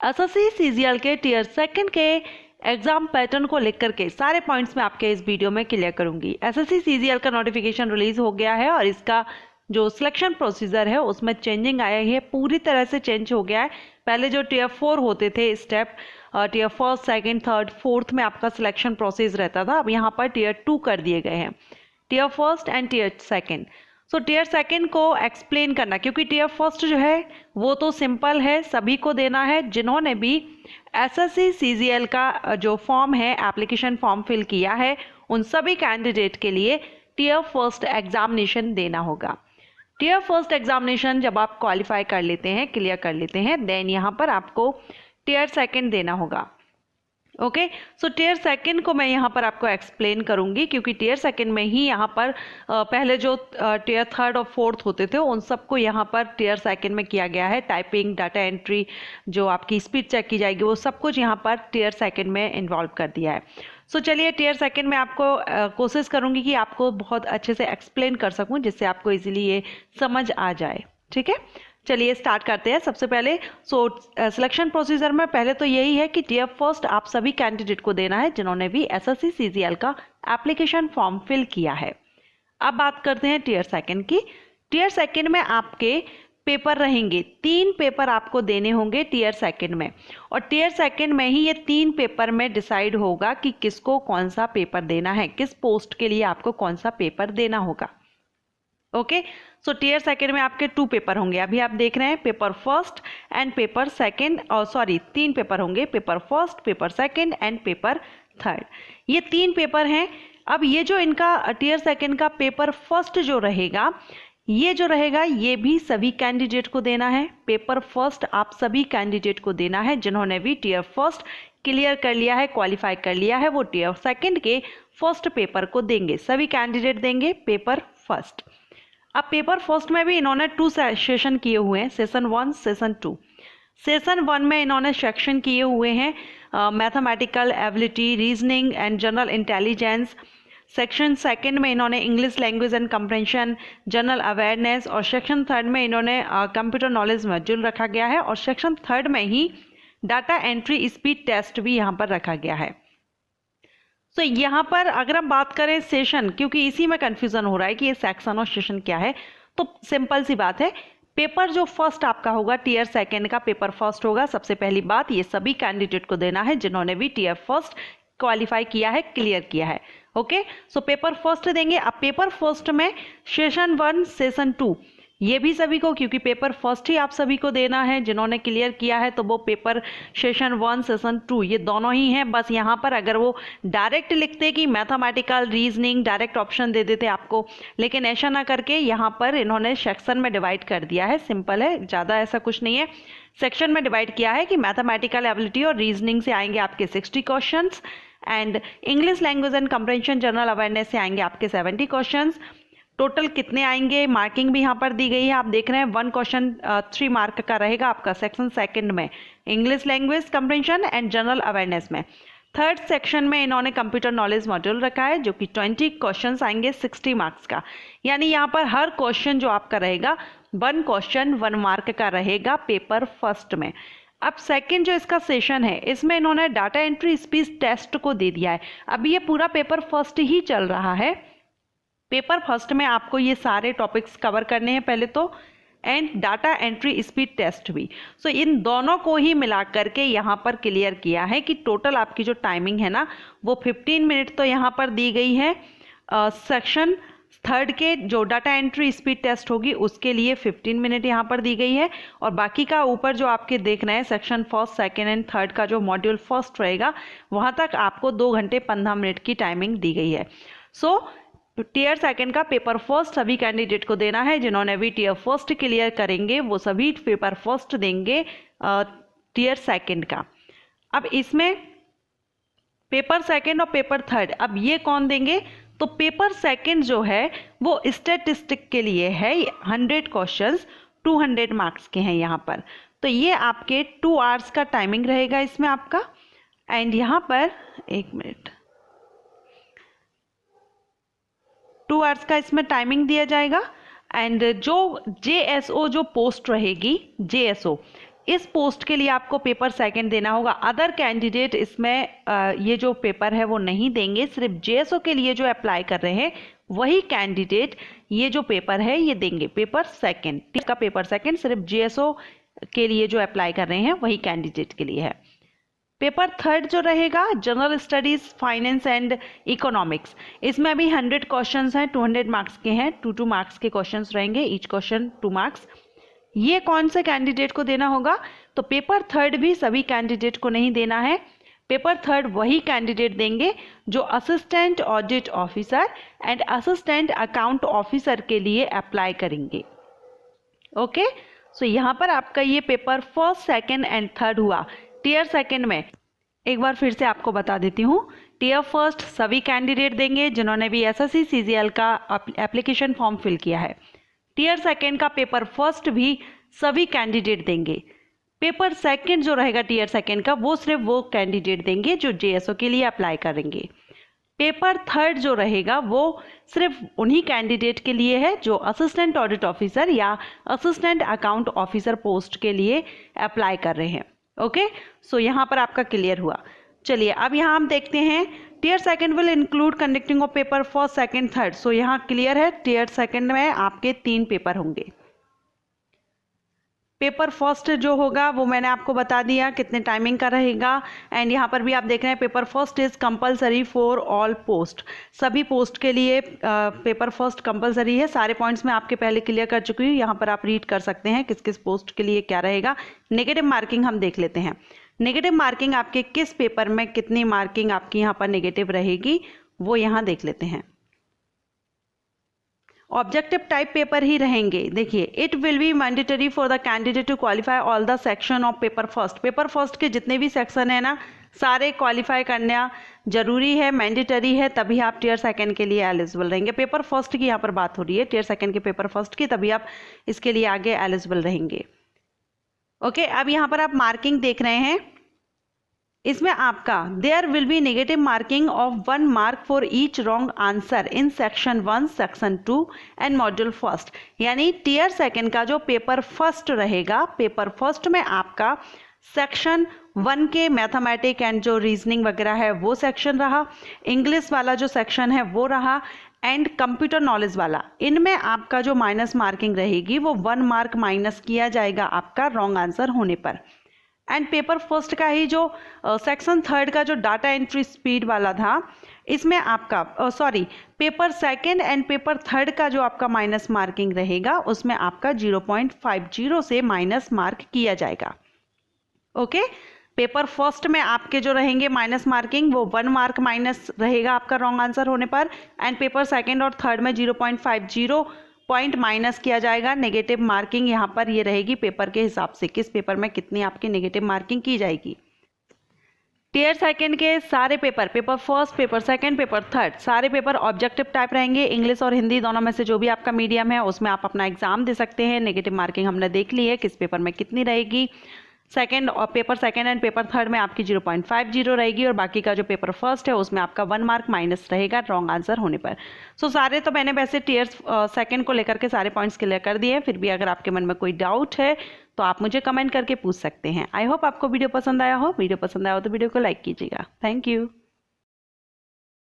SSC CGL के tier second के exam pattern को लेकर के सारे पॉइंट्स मैं आपके इस वीडियो में क्लियर करूंगी। एसएससी सीजीएल का नोटिफिकेशन रिलीज हो गया है और इसका जो सिलेक्शन प्रोसीजर है उसमें चेंजिंग आया है, पूरी तरह से चेंज हो गया है। पहले जो टीयर 4 होते थे स्टेप, टीयर 1, 2, 3, 4 में आपका सिलेक्शन प्रोसेस रहता था, अब यहाँ पर टीयर 2 कर दिए गए हैं, tier 1 and tier 2। So tier 2 को एक्सप्लेन करना, क्योंकि टीयर 1 जो है वो तो सिंपल है, सभी को देना है। जिन्होंने भी एसएससी सीजीएल का जो फॉर्म है, एप्लीकेशन फॉर्म फिल किया है, उन सभी कैंडिडेट के लिए टीयर 1 एग्जामिनेशन देना होगा। टीयर 1 एग्जामिनेशन जब आप क्वालिफाई कर लेते हैं, क्लियर कर लेते हैं, देन यहाँ पर आपको टीयर 2 देना होगा। ओके, सो टीयर 2 को मैं यहाँ पर आपको एक्सप्लेन करूंगी, क्योंकि टीयर 2 में ही यहाँ पर पहले जो टीयर 3 और 4 होते थे उन सबको यहाँ पर टीयर 2 में किया गया है। टाइपिंग, डाटा एंट्री, जो आपकी स्पीड चेक की जाएगी, वो सब कुछ यहाँ पर टीयर 2 में इन्वॉल्व कर दिया है। सो चलिए टीयर 2 में आपको कोशिश करूंगी कि आपको बहुत अच्छे से एक्सप्लेन कर सकूं, जिससे आपको इजीली ये समझ आ जाए। ठीक है, चलिए स्टार्ट करते हैं। सबसे पहले सिलेक्शन प्रोसीजर में पहले तो यही है कि टीयर 1 आप सभी कैंडिडेट को देना है जिन्होंने भी एसएससी सीजीएल का एप्लीकेशन फॉर्म फिल किया है। अब बात करते हैं टीयर 2 की। टीयर 2 में आपके पेपर रहेंगे, 3 पेपर आपको देने होंगे टीयर 2 में, और टीयर 2 में ही ये 3 पेपर में डिसाइड होगा कि किसको कौन सा पेपर देना है, किस पोस्ट के लिए आपको कौन सा पेपर देना होगा। ओके, सो टीयर 2 में आपके 2 पेपर होंगे। अभी आप देख रहे हैं पेपर 1 एंड पेपर 2, और सॉरी 3 पेपर होंगे, पेपर 1, पेपर 2 एंड पेपर 3। ये 3 पेपर हैं। अब ये जो इनका टीयर 2 का पेपर 1 जो रहेगा, ये भी सभी कैंडिडेट को देना है। पेपर 1 आप सभी कैंडिडेट को देना है जिन्होंने भी टीयर 1 क्लियर कर लिया है, क्वालिफाई कर लिया है, वो टीयर 2 के फर्स्ट पेपर को देंगे। सभी कैंडिडेट देंगे पेपर 1। अब पेपर 1 में भी इन्होंने 2 सेशन किए हुए हैं, सेशन 1, सेशन 2। सेशन 1 में इन्होंने सेक्शन किए हुए हैं mathematical ability, reasoning and general intelligence. Section 2 में इन्होंने English language and compression, general awareness, और सेक्शन 3 में इन्होंने कंप्यूटर नॉलेज मॉड्यूल रखा गया है, और सेक्शन 3 में ही डाटा एंट्री स्पीड टेस्ट भी यहाँ पर रखा गया है। तो यहाँ पर अगर हम बात करें सेशन, क्योंकि इसी में कंफ्यूजन हो रहा है कि ये सेक्शन और सेशन क्या है, तो सिंपल सी बात है, पेपर जो फर्स्ट आपका होगा टीयर 2 का पेपर 1 होगा। सबसे पहली बात, ये सभी कैंडिडेट को देना है जिन्होंने भी टीयर 1 क्वालिफाई किया है, क्लियर किया है। ओके, सो पेपर 1 देंगे। अब पेपर 1 में सेशन 1, सेशन 2, ये भी सभी को, क्योंकि पेपर 1 ही आप सभी को देना है जिन्होंने क्लियर किया है, तो वो पेपर सेशन 1, सेशन 2 ये दोनों ही हैं। बस यहाँ पर अगर वो डायरेक्ट लिखते कि मैथमेटिकल, रीजनिंग, डायरेक्ट ऑप्शन दे देते आपको, लेकिन ऐसा ना करके यहाँ पर इन्होंने सेक्शन में डिवाइड कर दिया है। सिंपल है, ज़्यादा ऐसा कुछ नहीं है। सेक्शन में डिवाइड किया है कि मैथमेटिकल एबिलिटी और रीजनिंग से आएंगे आपके 60 question, and English language and compression, general awareness से आएंगे आपके 70 क्वेश्चन। टोटल कितने आएंगे, मार्किंग भी यहाँ पर दी गई है, आप देख रहे हैं। 1 क्वेश्चन 3 मार्क का रहेगा आपका सेक्शन 2 में, English language compression and general awareness में। 3rd सेक्शन में इन्होंने कंप्यूटर नॉलेज मॉड्यूल रखा है, जो कि 20 क्वेश्चन आएंगे 60 मार्क्स का। यानी यहाँ पर हर क्वेश्चन जो आपका रहेगा 1 क्वेश्चन 1 मार्क का रहेगा पेपर 1 में। अब सेकंड जो इसका सेशन है, इसमें इन्होंने डाटा एंट्री स्पीड टेस्ट को दे दिया है। अभी ये पूरा पेपर 1 ही चल रहा है। पेपर 1 में आपको ये सारे टॉपिक्स कवर करने हैं पहले तो, and data entry speed test भी। सो इन दोनों को ही मिला करके यहाँ पर क्लियर किया है कि टोटल आपकी जो टाइमिंग है ना, वो 15 मिनट तो यहाँ पर दी गई है। सेक्शन 3 के जो डाटा एंट्री स्पीड टेस्ट होगी उसके लिए 15 मिनट यहाँ पर दी गई है, और बाकी का ऊपर जो आपके देख रहे हैं सेक्शन 1, 2 एंड 3 का जो मॉड्यूल 1 रहेगा, वहाँ तक आपको 2 घंटे 15 मिनट की टाइमिंग दी गई है। सो टीयर 2 का पेपर 1 सभी कैंडिडेट को देना है जिन्होंने भी टीयर 1 क्लियर करेंगे, वो सभी पेपर 1 देंगे टीयर 2 का। अब इसमें पेपर 2 और पेपर 3, अब ये कौन देंगे, तो पेपर 2 जो है वो स्टैटिस्टिक के लिए है। 100 क्वेश्चंस 200 मार्क्स के हैं यहाँ पर, तो ये आपके 2 आवर्स का टाइमिंग रहेगा इसमें आपका। एंड यहाँ पर 1 मिनट, 2 आवर्स का इसमें टाइमिंग दिया जाएगा। एंड जो JSO जो पोस्ट रहेगी, JSO इस पोस्ट के लिए आपको पेपर सेकंड देना होगा। अदर कैंडिडेट इसमें ये जो पेपर है वो नहीं देंगे, सिर्फ जेएसओ के लिए जो अप्लाई कर रहे हैं वही कैंडिडेट ये जो पेपर है ये देंगे, पेपर सेकंड। इसका पेपर सेकंड सिर्फ जेएसओ के लिए जो अप्लाई कर रहे हैं वही कैंडिडेट के लिए है। पेपर थर्ड जो रहेगा general studies, finance and economics, इसमें भी 100 क्वेश्चंस हैं, 200 मार्क्स के हैं, 2 मार्क्स के क्वेश्चंस रहेंगे, ईच क्वेश्चन 2 मार्क्स। ये कौन से कैंडिडेट को देना होगा? तो पेपर थर्ड भी सभी कैंडिडेट को नहीं देना है। पेपर थर्ड वही कैंडिडेट देंगे जो assistant audit officer and assistant account officer के लिए अप्लाई करेंगे। ओके, सो यहाँ पर आपका ये paper first, second and third हुआ। टियर सेकंड में एक बार फिर से आपको बता देती हूँ, टियर फर्स्ट सभी कैंडिडेट देंगे जिन्होंने भी एसएससी सीजीएल का एप्लीकेशन फॉर्म फिल किया है। टियर सेकंड का पेपर फर्स्ट भी सभी कैंडिडेट देंगे। पेपर सेकंड जो रहेगा टियर सेकंड का वो सिर्फ वो कैंडिडेट देंगे जो जेएसओ के लिए अप्लाई करेंगे। पेपर थर्ड जो रहेगा वो सिर्फ उन्हीं कैंडिडेट के लिए है जो असिस्टेंट ऑडिट ऑफिसर या असिस्टेंट अकाउंट ऑफिसर पोस्ट के लिए अप्लाई कर रहे हैं। ओके, सो यहाँ पर आपका क्लियर हुआ। चलिए अब यहाँ हम देखते हैं tier second will include conducting of paper first, second, third. So यहाँ क्लियर है, टियर सेकंड में आपके 3 पेपर होंगे। पेपर फर्स्ट जो होगा वो मैंने आपको बता दिया कितने टाइमिंग का रहेगा। एंड यहाँ पर भी आप देख रहे हैं paper first is compulsory for all post, सभी पोस्ट के लिए पेपर फर्स्ट कंपलसरी है। सारे पॉइंट्स मैं आपके पहले क्लियर कर चुकी हूँ, यहाँ पर आप रीड कर सकते हैं किस किस पोस्ट के लिए क्या रहेगा। नेगेटिव मार्किंग हम देख लेते हैं। नेगेटिव मार्किंग आपके किस पेपर में कितनी मार्किंग आपकी यहाँ पर नेगेटिव रहेगी वो यहाँ देख लेते हैं। ऑब्जेक्टिव टाइप पेपर ही रहेंगे। देखिए, it will be mandatory for the candidate to qualify all the section of paper first. Paper first के जितने भी सेक्शन है ना सारे क्वालिफाई करना जरूरी है, मैंडेटरी है, तभी आप टियर सेकंड के लिए एलिजिबल रहेंगे। पेपर फर्स्ट की यहाँ पर बात हो रही है, टियर सेकंड के पेपर फर्स्ट की, तभी आप इसके लिए आगे एलिजिबल रहेंगे। ओके, अब यहाँ पर आप मार्किंग देख रहे हैं, इसमें आपका there will be negative marking of 1 mark for each wrong answer in section 1, section 2 and module first. यानी टियर सेकंड का जो पेपर फर्स्ट रहेगा, पेपर फर्स्ट में आपका सेक्शन 1 के मैथमेटिक एंड जो रीजनिंग वगैरह है वो सेक्शन रहा, इंग्लिश वाला जो सेक्शन है वो रहा, एंड कंप्यूटर नॉलेज वाला। इनमें आपका जो माइनस मार्किंग रहेगी वो 1 मार्क माइनस किया जाएगा आपका रॉन्ग आंसर होने पर। एंड पेपर फर्स्ट का ही जो सेक्शन थर्ड का जो डाटा एंट्री स्पीड वाला था, इसमें आपका paper second and paper third का जो आपका माइनस मार्किंग रहेगा उसमें आपका 0.50 से माइनस मार्क किया जाएगा। ओके, पेपर फर्स्ट में आपके जो रहेंगे माइनस मार्किंग वो 1 मार्क माइनस रहेगा आपका रॉन्ग आंसर होने पर, एंड पेपर सेकंड और थर्ड में 0.50 पॉइंट माइनस किया जाएगा। नेगेटिव मार्किंग यहाँ पर ये रहेगी पेपर के हिसाब से, किस पेपर में कितनी आपकी नेगेटिव मार्किंग की जाएगी। टियर सेकंड के सारे paper, paper first, paper second, paper third, सारे पेपर ऑब्जेक्टिव टाइप रहेंगे। इंग्लिश और हिंदी दोनों में से जो भी आपका मीडियम है उसमें आप अपना एग्जाम दे सकते हैं। नेगेटिव मार्किंग हमने देख ली है किस पेपर में कितनी रहेगी। सेकंड और paper second and paper third में आपकी 0.50 रहेगी, और बाकी का जो पेपर फर्स्ट है उसमें आपका 1 मार्क माइनस रहेगा रॉन्ग आंसर होने पर। सो सारे तो मैंने वैसे टियर सेकंड को लेकर के सारे पॉइंट्स क्लियर कर दिए हैं। फिर भी अगर आपके मन में कोई डाउट है तो आप मुझे कमेंट करके पूछ सकते हैं। आई होप आपको वीडियो पसंद आया हो। वीडियो पसंद आया हो तो वीडियो को लाइक कीजिएगा। Thank you.